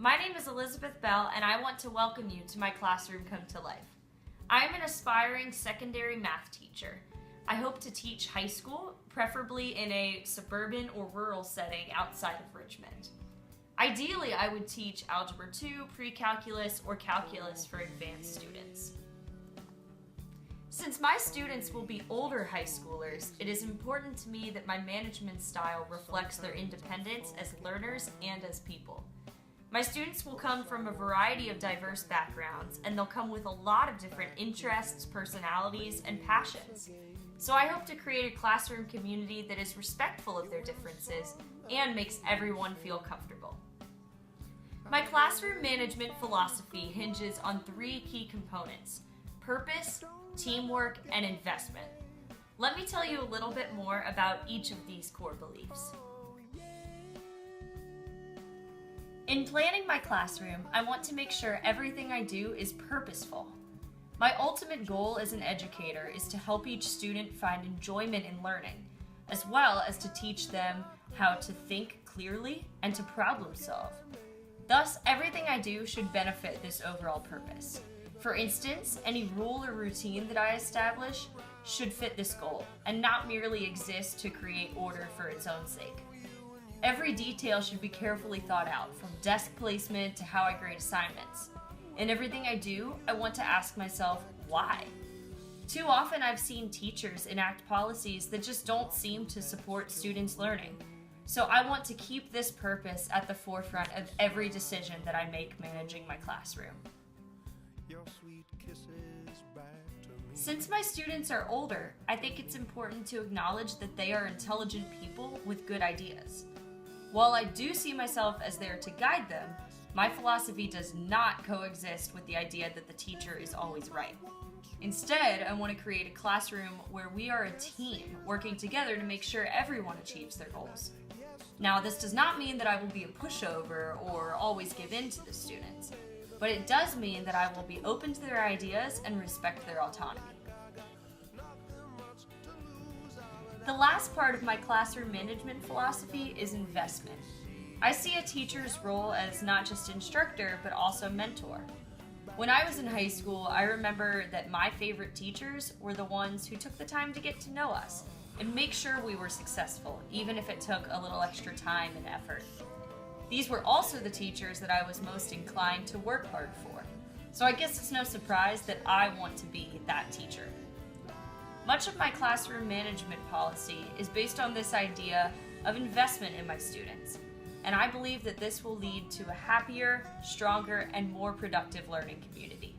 My name is Elizabeth Bell, and I want to welcome you to my classroom come to life. I am an aspiring secondary math teacher. I hope to teach high school, preferably in a suburban or rural setting outside of Richmond. Ideally, I would teach Algebra 2, Pre-Calculus, or Calculus for advanced students. Since my students will be older high schoolers, it is important to me that my management style reflects their independence as learners and as people. My students will come from a variety of diverse backgrounds, and they'll come with a lot of different interests, personalities, and passions. So I hope to create a classroom community that is respectful of their differences and makes everyone feel comfortable. My classroom management philosophy hinges on three key components: purpose, teamwork, and investment. Let me tell you a little bit more about each of these core beliefs. In planning my classroom, I want to make sure everything I do is purposeful. My ultimate goal as an educator is to help each student find enjoyment in learning, as well as to teach them how to think clearly and to problem solve. Thus, everything I do should benefit this overall purpose. For instance, any rule or routine that I establish should fit this goal and not merely exist to create order for its own sake. Every detail should be carefully thought out, from desk placement to how I grade assignments. In everything I do, I want to ask myself, why? Too often I've seen teachers enact policies that just don't seem to support students' learning. So I want to keep this purpose at the forefront of every decision that I make managing my classroom. Since my students are older, I think it's important to acknowledge that they are intelligent people with good ideas. While I do see myself as there to guide them, my philosophy does not coexist with the idea that the teacher is always right. Instead, I want to create a classroom where we are a team working together to make sure everyone achieves their goals. Now, this does not mean that I will be a pushover or always give in to the students, but it does mean that I will be open to their ideas and respect their autonomy. The last part of my classroom management philosophy is investment. I see a teacher's role as not just instructor, but also mentor. When I was in high school, I remember that my favorite teachers were the ones who took the time to get to know us and make sure we were successful, even if it took a little extra time and effort. These were also the teachers that I was most inclined to work hard for. So I guess it's no surprise that I want to be that teacher. Much of my classroom management policy is based on this idea of investment in my students, and I believe that this will lead to a happier, stronger, and more productive learning community.